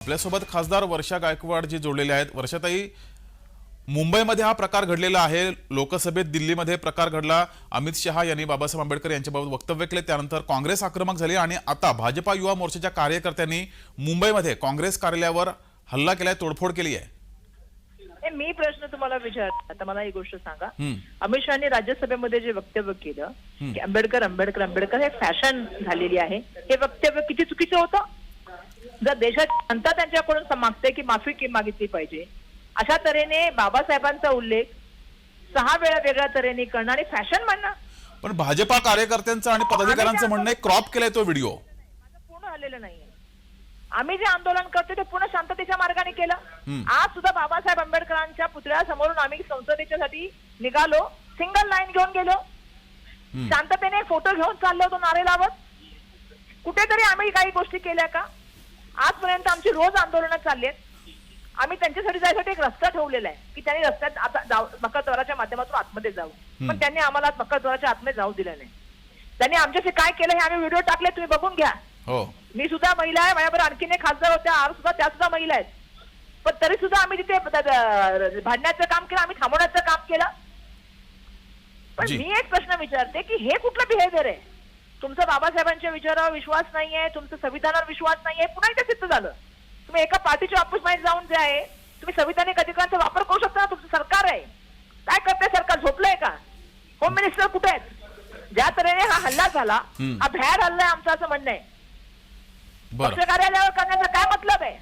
आपल्यासोबत खासदार वर्षा गायकवाड जी जोडलेले आहेत। वर्षाताई, मुंबईमध्ये हा प्रकार घडलेला आहे, लोकसभेत दिल्लीमध्ये प्रकार घडला, अमित शहा यांनी बाबासाहेब आंबेडकर यांच्याबाबत वक्तव्य केले, त्यानंतर काँग्रेस आक्रमक झाली आणि आता भाजपा युवा मोर्चाच्या कार्यकर्त्यांनी मुंबईमध्ये काँग्रेस कार्यालयावर हल्ला केलाय, तोडफोड केली आहे। मी प्रश्न तुम्हाला विचारतो, आता मला एक गोष्ट सांगा, अमित शहानी राज्यसभेमध्ये जे वक्तव्य केलं की आंबेडकर आंबेडकर आंबेडकर हे फॅशन झालेली आहे, हे वक्तव्य किती चुकीचं होतं? जर देशाची जनता त्यांच्याकडून मागते की माफी मागितली पाहिजे, अशा तऱ्हेने बाबासाहेबांचा उल्लेख 6 वेळा वेगळ्या तऱ्हेने करणं आणि फॅशन म्हणणं, पण भाजपा कार्यकर्त्यांचं आणि पदाधिकाऱ्यांचं म्हणणं क्रॉप केलाय तो व्हिडिओ। माझं पूर्ण आलेलं नाहीये। आम्ही जे आंदोलन करतो ते पूर्ण शांततेच्या मार्गाने केलं। आज सुद्धा बाबासाहेब आंबेडकरांच्या पुतळ्यासमोरून आम्ही संसदेच्यासाठी निघालो, सिंगल लाईन घेऊन गेलो, शांततेने फोटो घेऊन चाललो होतो नारे लावत। कुठेतरी आम्ही काही गोष्टी केल्या का? आजपर्यंत आमची रोज आंदोलनं चालली आहेत। आम्ही त्यांच्यासाठी जायसाठी एक रस्ता ठेवलेला आहे की त्यांनी रस्त्यात आता मक्काद्वाराच्या माध्यमातून आतमध्ये जाऊ, पण त्यांनी आम्हाला मक्काद्वाराच्या आतमध्ये जाऊ दिलं नाही। त्यांनी आमच्याशी काय केलं हे आम्ही व्हिडिओ टाकले, तुम्ही बघून घ्या। मी सुद्धा महिला आहे, माझ्याबरोबर आणखीन एक खासदार होत्या, आज सुद्धा त्या सुद्धा महिला आहेत, पण तरी सुद्धा आम्ही तिथे भांडण्याचं काम केलं, आम्ही थांबवण्याचं काम केलं। पण मी एक प्रश्न विचारते की हे कुठलं बिहेवियर आहे? तुमचा बाबासाहेबांच्या विचारावर विश्वास नाहीये, तुमचं संविधानावर विश्वास नाहीये, पुन्हा इथे सिद्ध झालं। तुम्ही एका पार्टीच्या ऑफिसमध्ये जाऊन जे आहे तुम्ही संविधानिक अधिकारांचा वापर करू शकता ना, तुमचं सरकार आहे। काय करते सरकार? झोपलंय का? होम मिनिस्टर कुठे आहेत? ज्या तऱ्हेने हा हल्ला झाला, हा भ्याड हल्ला आहे आमचं असं म्हणणं आहे। पक्ष कार्यालयावर करण्याचा काय मतलब आहे?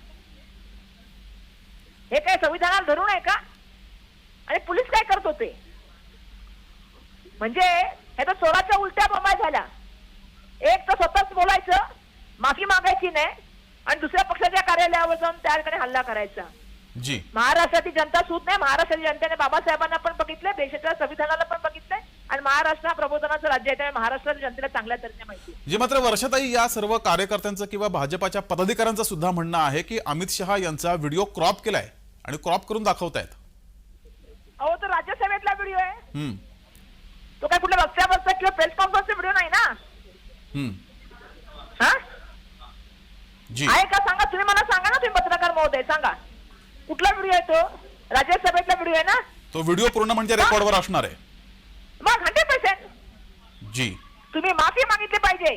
हे काय संविधानाला धरून आहे का? आणि पोलीस काय करत होते? म्हणजे हे तर चोराच्या उलट्या बोंबा झाल्या। एक तर स्वतःच बोलायचं, माफी मागायची नाही, आणि दुसऱ्या पक्षाच्या कार्यालयावर जाऊन त्या ठिकाणी हल्ला करायचा। महाराष्ट्राची जनता सूद नाही, महाराष्ट्राच्या जनतेने बाबासाहेबांना पण बघितलंय, देशाच्या संविधानाला पण बघितलंय, आणि महाराष्ट्र हा प्रबोधनाचं राज्य आहे, त्यामुळे महाराष्ट्राच्या जनतेला चांगल्या तऱ्हेने माहिती आहे। जी मात्र वर्षाताई, या सर्व कार्यकर्त्यांचं किंवा भाजपाच्या पदाधिकाऱ्यांचं सुद्धा म्हणणं आहे की अमित शहा यांचा व्हिडिओ क्रॉप केलाय आणि क्रॉप करून दाखवतायत। अहो, तो राज्यसभेतला व्हिडिओ आहे, तो काय कुठल्या रस्त्यावरचा किंवा प्रेस कॉन्फरन्सचा व्हिडिओ नाही ना। आहे का सांगा, तुम्ही मला सांगा ना, तुम्ही पत्रकार महोदय सांगा कुठला व्हिडिओ आहे तो? राज्यसभेतला व्हिडिओ आहे ना तो? व्हिडिओ पूर्ण म्हणजे रेकॉर्डवर असणार आहे मग 100%। जी, तुम्ही माफी मागितली पाहिजे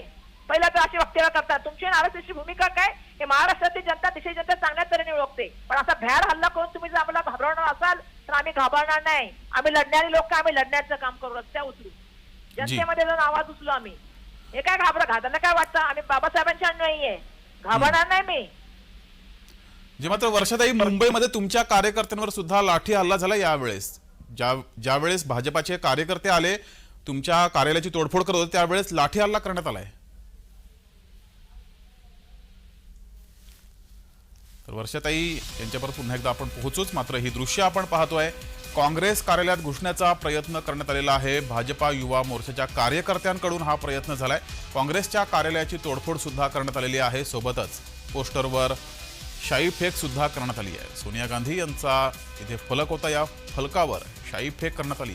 पहिला, तर अशी वक्तव्य करतात। तुमची आरएसएसची भूमिका काय हे महाराष्ट्रातील जनता, देशाची जनता चांगल्या तऱ्हेने ओळखते, पण असा भ्याड हल्ला करून तुम्ही जर आम्हाला घाबरवणार असाल तर आम्ही घाबरणार नाही। आम्ही लढणारे लोक, आम्ही लढण्याचं काम करू, रस्त्या उतरू, जनतेमध्ये जाऊन आवाज उचलू आम्ही। हे काय घाबरता काय वाटतं? आम्ही बाबासाहेबांच्या अनुयायी आहे, घाबरणार नाही मी। जे मात्र वर्षाताई, मुंबईमध्ये तुमच्या कार्यकर्त्यांवर सुद्धा लाठी हल्ला झाला यावेळेस, ज्यावेळेस भाजपाचे कार्यकर्ते आले तुमच्या कार्यालयाची तोडफोड करत होते त्यावेळेस लाठी हल्ला करण्यात आलाय। तर वर्षाताई यांच्यापर्यंत पुन्हा एकदा आपण पोहोचूच, मात्र ही दृश्य आपण पाहतोय, काँग्रेस कार्यालयात घुसण्याचा प्रयत्न करण्यात आलेला आहे। भाजपा युवा मोर्चाच्या कार्यकर्त्यांकडून हा प्रयत्न झालाय। काँग्रेसच्या कार्यालयाची तोडफोड सुद्धा करण्यात आलेली आहे, सोबतच पोस्टरवर शाई फेक सुद्धा करण्यात आली आहे। सोनिया गांधी यांचा इथे फलक होता, या फलकावर शाई फेक करण्यात आली आहे।